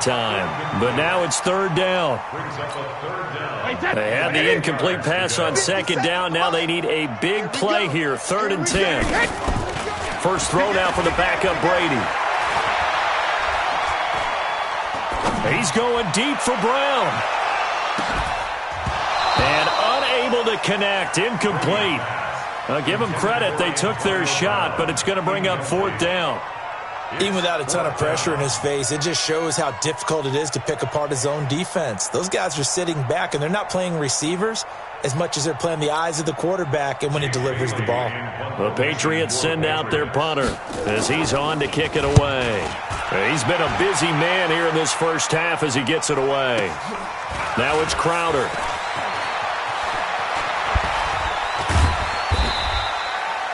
time, but now it's third down. They had the incomplete pass on second down. Now they need a big play here, 3rd and 10. First throw now for the backup Brady. He's going deep for Brown. And unable to connect, incomplete. I'll give them credit, they took their shot, but it's going to bring up 4th down. Even without a ton of pressure in his face, it just shows how difficult it is to pick apart his own defense. Those guys are sitting back, and they're not playing receivers as much as they're playing the eyes of the quarterback and when he delivers the ball. The Patriots send out their punter as he's on to kick it away. He's been a busy man here in this first half as he gets it away. Now it's Crowder.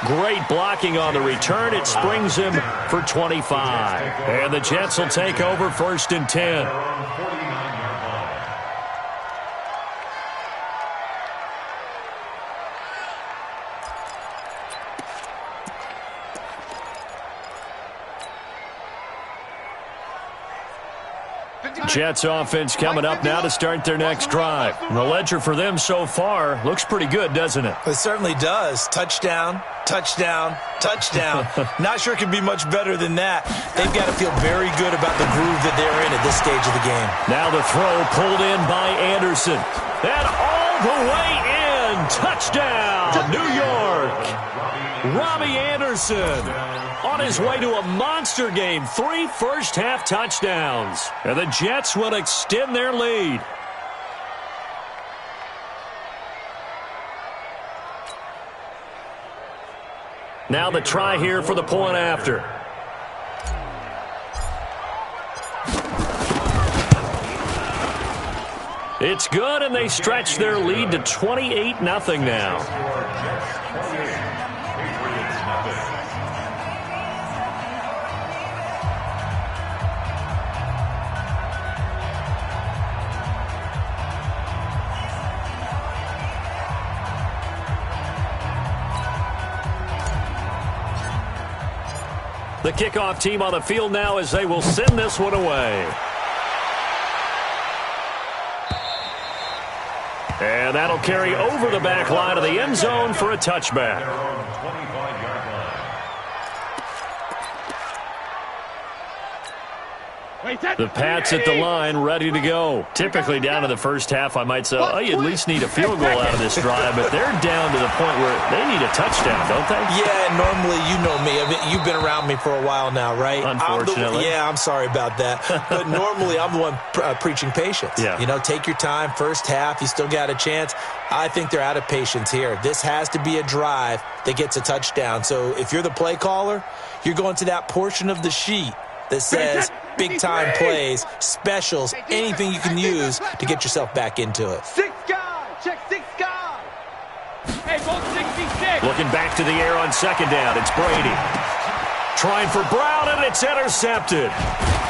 Great blocking on the return. It springs him for 25. And the Jets will take over 1st and 10. Jets offense coming up now to start their next drive. The ledger for them so far looks pretty good, doesn't it? It certainly does. Touchdown, touchdown, touchdown. Not sure it could be much better than that. They've got to feel very good about the groove that they're in at this stage of the game. Now the throw pulled in by Anderson. And all the way in. Touchdown, New York. Robbie Anderson on his way to a monster game. 3 first-half touchdowns. And the Jets will extend their lead. Now the try here for the point after. It's good, and they stretch their lead to 28-0 now. The kickoff team on the field now as they will send this one away. And that'll carry over the back line of the end zone for a touchback. The Pats at the line, ready to go. Typically down to the first half, I might say, oh, you at least need a field goal out of this drive, but they're down to the point where they need a touchdown, don't they? Yeah, normally, you know me. I mean, you've been around me for a while now, right? Unfortunately. I'm sorry about that. But normally, I'm the one preaching patience. Yeah. You know, take your time. First half, you still got a chance. I think they're out of patience here. This has to be a drive that gets a touchdown. So if you're the play caller, you're going to that portion of the sheet that says big-time plays, specials, anything you can use to get yourself back into it. 6 guard, check 6 guard. Hey, both 66. Looking back to the air on second down, it's Brady. Trying for Brown, and it's intercepted.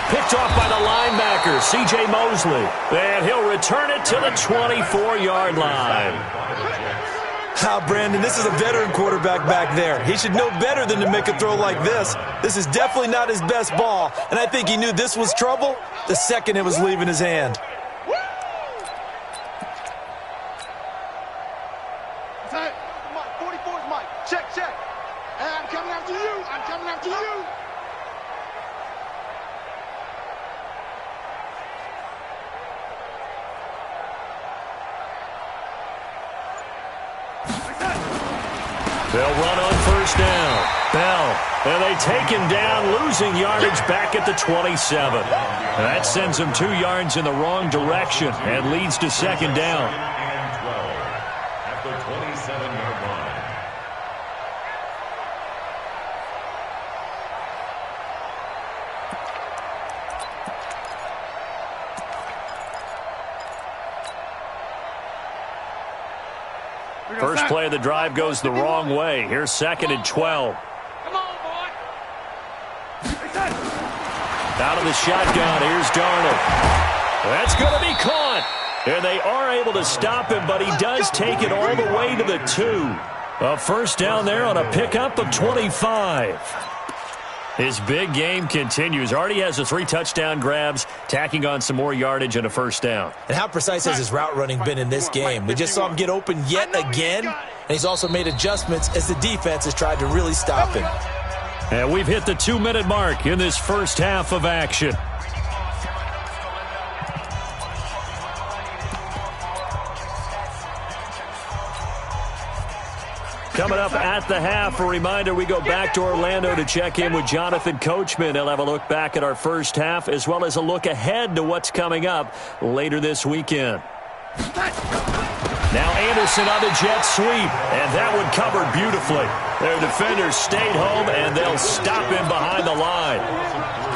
Picked off by the linebacker, C.J. Mosley. And he'll return it to the 24-yard line. Brandon, this is a veteran quarterback back there. He should know better than to make a throw like this. This is definitely not his best ball, and I think he knew this was trouble the second it was leaving his hand. Mike, 44's Mike. Check. Hey, I'm coming after you. They'll run on first down. Bell. And they take him down, losing yardage back at the 27. That sends him 2 yards in the wrong direction and leads to second down. And 12 at the 27-yard line. First play of the drive goes the wrong way. Here's 2nd and 12. Come on, boy. Out of the shotgun, here's Darnold. That's going to be caught. And they are able to stop him, but he does take it all the way to the 2. A first down there on a pickup of 25. His big game continues. Already has the 3 touchdown grabs, tacking on some more yardage and a first down. And how precise has his route running been in this game? We just saw him get open yet again, and he's also made adjustments as the defense has tried to really stop him. And we've hit the 2-minute mark in this first half of action. Coming up at the half, a reminder, we go back to Orlando to check in with Jonathan Coachman. He'll have a look back at our first half as well as a look ahead to what's coming up later this weekend. Now Anderson on the jet sweep, and that one covered beautifully. Their defenders stayed home, and they'll stop him behind the line.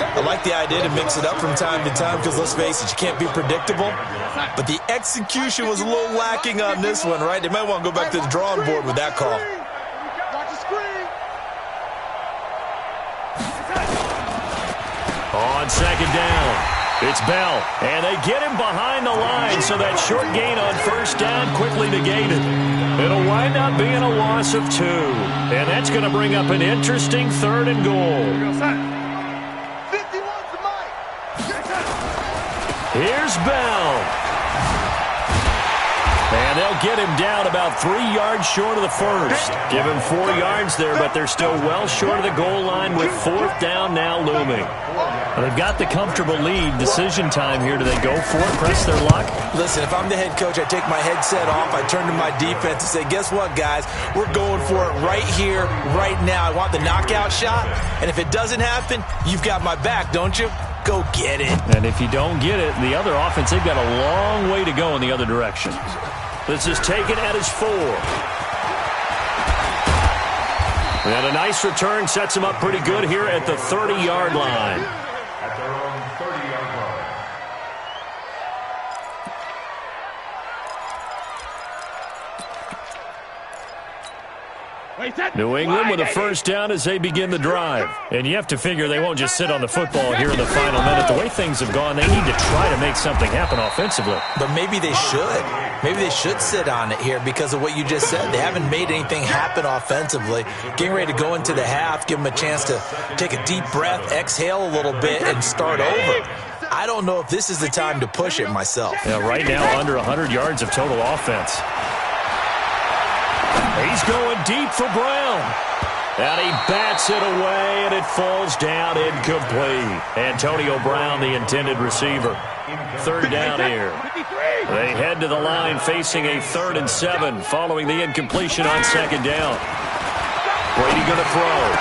I like the idea to mix it up from time to time because, let's face it, you can't be predictable. But the execution was a little lacking on this one, right? They might want to go back to the drawing board with that call. On second down, it's Bell, and they get him behind the line, so that short gain on first down quickly negated. It'll wind up being a loss of 2, and that's going to bring up an interesting 3rd and goal. Here's Bell. And they'll get him down about 3 yards short of the first. Give him 4 yards there, but they're still well short of the goal line with 4th down now looming. Well, they've got the comfortable lead. Decision time here. Do they go for it, press their luck? Listen, if I'm the head coach, I take my headset off. I turn to my defense and say, guess what, guys? We're going for it right here, right now. I want the knockout shot. And if it doesn't happen, you've got my back, don't you? Go get it. And if you don't get it, the other offense, they've got a long way to go in the other direction. This is taken at his 4. And a nice return sets him up pretty good here at the 30-yard line. At their own 30-yard line. New England with a first down as they begin the drive. And you have to figure they won't just sit on the football here in the final minute. The way things have gone, they need to try to make something happen offensively. But maybe they should. Maybe they should sit on it here because of what you just said. They haven't made anything happen offensively. Getting ready to go into the half, give them a chance to take a deep breath, exhale a little bit, and start over. I don't know if this is the time to push it myself. Yeah, right now under 100 yards of total offense. He's going deep for Brown. And he bats it away, and it falls down incomplete. Antonio Brown, the intended receiver. 3rd down here. They head to the line facing a 3rd and 7 following the incompletion on 2nd down. Brady going to throw.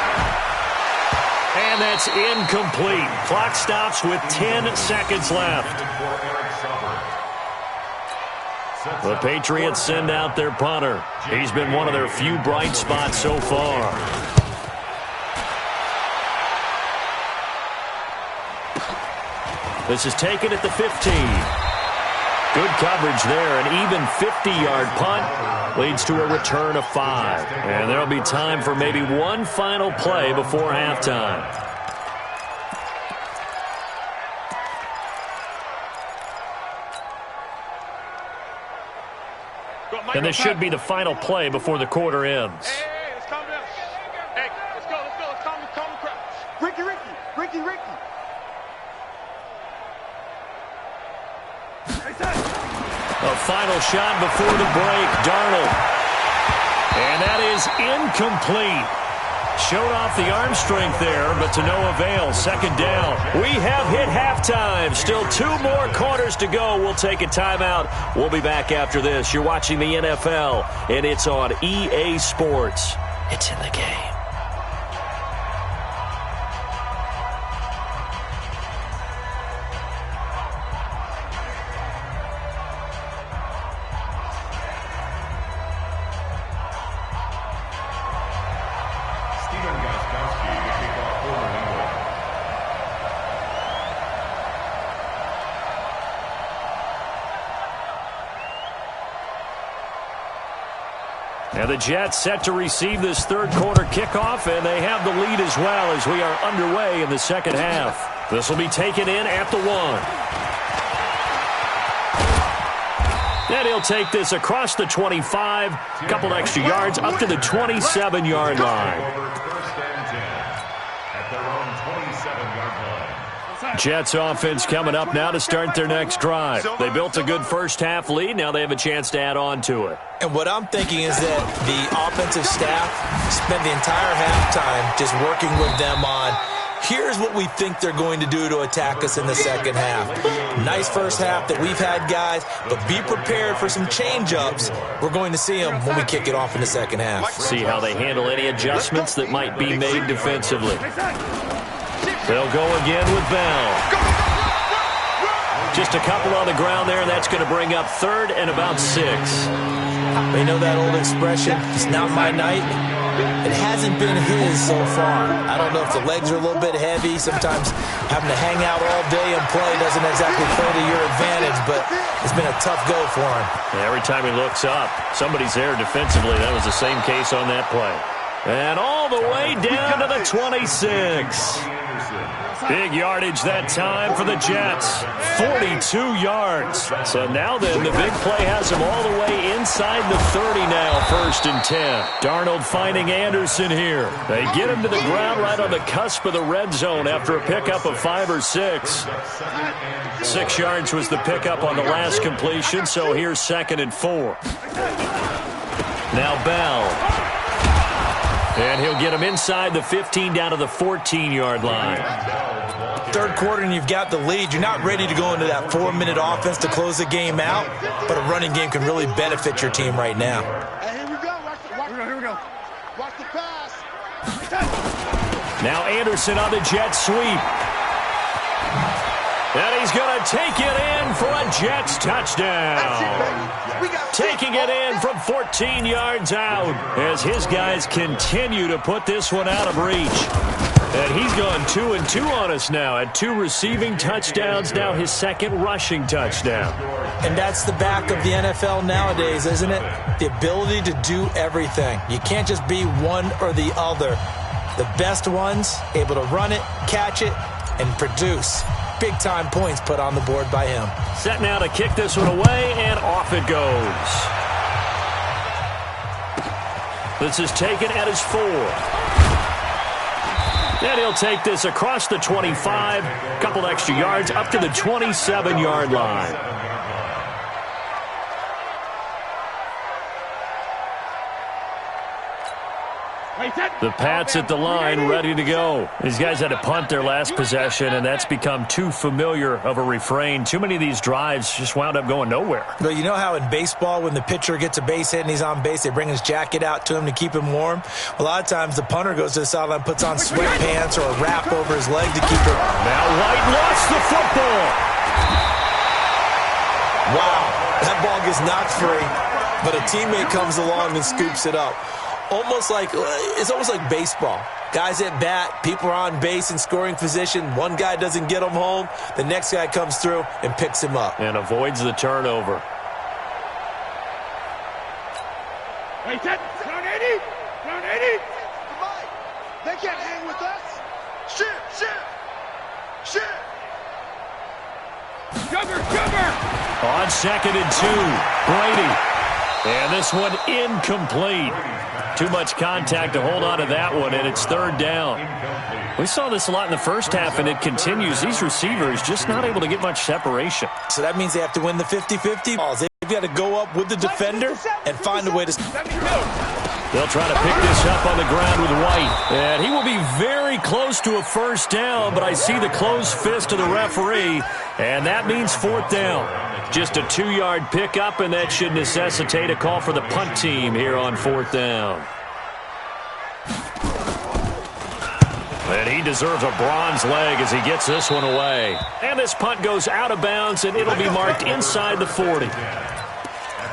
And that's incomplete. Clock stops with 10 seconds left. The Patriots send out their punter. He's been one of their few bright spots so far. This is taken at the 15. Good coverage there. An even 50-yard punt leads to a return of 5. And there'll be time for maybe one final play before halftime. And this should be the final play before the quarter ends. Hey, let's calm down. Hey, let's go. Let's calm the crowd. Ricky. A final shot before the break, Darnold. And that is incomplete. Showed off the arm strength there, but to no avail. 2nd down. We have hit halftime. Still 2 more quarters to go. We'll take a timeout. We'll be back after this. You're watching the NFL, and it's on EA Sports. It's in the game. And the Jets set to receive this 3rd quarter kickoff, and they have the lead as well as we are underway in the 2nd half. This will be taken in at the 1. And he'll take this across the 25, a couple extra yards, up to the 27-yard line. First and 10 at their own Jets offense coming up now to start their next drive. They built a good first-half lead. Now they have a chance to add on to it. And what I'm thinking is that the offensive staff spent the entire halftime just working with them on, here's what we think they're going to do to attack us in the second half. Nice first half that we've had, guys, but be prepared for some change-ups. We're going to see them when we kick it off in the second half. See how they handle any adjustments that might be made defensively. They'll go again with Bell. Just a couple on the ground there, and that's going to bring up third and about 6. You know that old expression, it's not my night? It hasn't been his so far. I don't know if the legs are a little bit heavy. Sometimes having to hang out all day and play doesn't exactly play to your advantage, but it's been a tough go for him. Every time he looks up, somebody's there defensively. That was the same case on that play. And all the way down to the 26. Big yardage that time for the Jets. 42 yards. So now then, the big play has him all the way inside the 30 now, 1st and 10. Darnold finding Anderson here. They get him to the ground right on the cusp of the red zone after a pickup of 5 or 6. 6 yards was the pickup on the last completion, so here's 2nd and 4. Now Bell. And he'll get him inside the 15 down to the 14-yard line. Third quarter and you've got the lead. You're not ready to go into that 4-minute offense to close the game out, but a running game can really benefit your team right now. Hey, here we go. Here we go. Watch the pass. Now Anderson on the jet sweep. And he's going to take it in for a Jets touchdown. Taking it in from 14 yards out as his guys continue to put this one out of reach. And he's gone 2 and 2 on us now at 2 receiving touchdowns, now his 2nd rushing touchdown. And that's the back of the NFL nowadays, isn't it? The ability to do everything. You can't just be one or the other. The best ones able to run it, catch it, and produce. Big-time points put on the board by him. Set now to kick this one away, and off it goes. This is taken at his 4. And he'll take this across the 25, couple extra yards up to the 27-yard line. The Pats at the line, ready to go. These guys had to punt their last possession, and that's become too familiar of a refrain. Too many of these drives just wound up going nowhere. But you know how in baseball, when the pitcher gets a base hit and he's on base, they bring his jacket out to him to keep him warm? A lot of times the punter goes to the sideline, puts on sweatpants or a wrap over his leg to keep it. Now White lost the football. Wow, that ball gets knocked free, but a teammate comes along and scoops it up. It's almost like baseball. Guys at bat, people are on base in scoring position. One guy doesn't get him home. The next guy comes through and picks him up. And avoids the turnover. Hey, turn 80. Turn 80. They can't hang with us. Shit. Sugar. On 2nd and 2, Brady. And this one incomplete. Too much contact to hold on to that one, and it's 3rd down. We saw this a lot in the first half, and it continues. These receivers just not able to get much separation. So that means they have to win the 50-50 balls. They've got to go up with the defender and find a way to... They'll try to pick this up on the ground with White. And he will be very close to a 1st down, but I see the closed fist of the referee, and that means 4th down. Just a 2-yard pickup, and that should necessitate a call for the punt team here on 4th down. And he deserves a bronze leg as he gets this one away. And this punt goes out of bounds, and it'll be marked inside the 40. At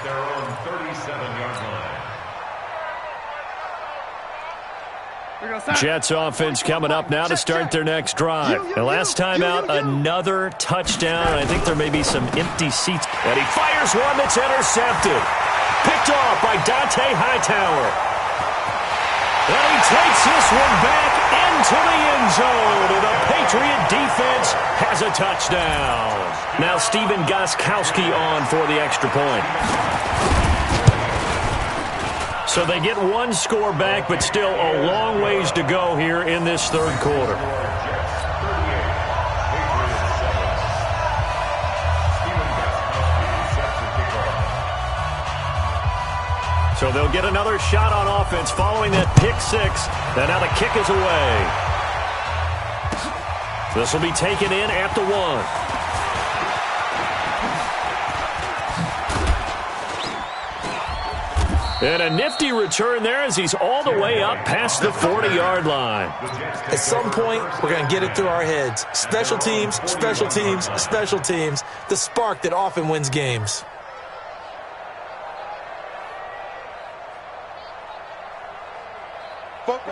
their own 37-yard line. Jets offense coming up now to start their next drive. And last time out, another touchdown. I think there may be some empty seats. And he fires one that's intercepted. Picked off by Dante Hightower. And he takes this one back into the end zone. And the Patriot defense has a touchdown. Now Steven Gostkowski on for the extra point. So they get one score back, but still a long ways to go here in this 3rd quarter. So they'll get another shot on offense following that pick six. And now the kick is away. This will be taken in at the 1. And a nifty return there as he's all the way up past the 40-yard line. At some point, we're going to get it through our heads. Special teams, special teams, special teams. The spark that often wins games.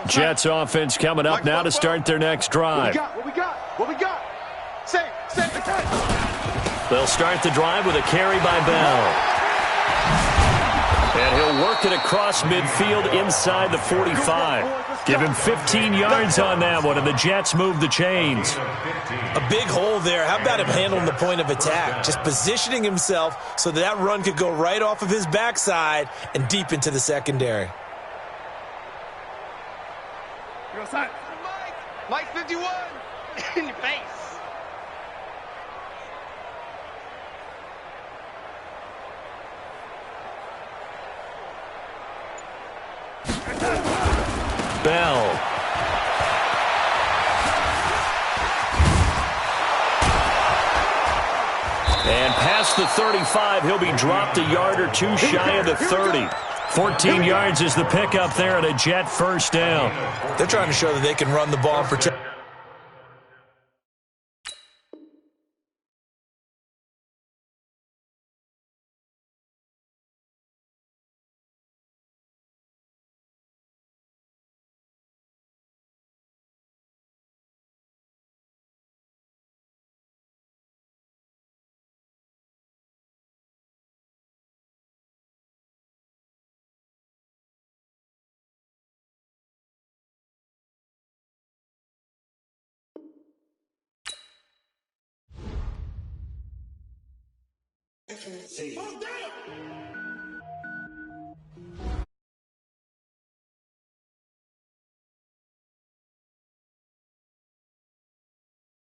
Jets offense coming up now to start their next drive. What we got? What we got? Say, They'll start the drive with a carry by Bell. And he'll work it across midfield inside the 45. Give him 15 yards on that one, and the Jets move the chains. A big hole there. How about him handling the point of attack? Just positioning himself so that run could go right off of his backside and deep into the secondary. Mike 51 in your face. Bell. And past the 35, he'll be dropped a yard or two shy of the 30. 14 yards is the pickup there and a Jet first down. They're trying to show that they can run the ball and protect.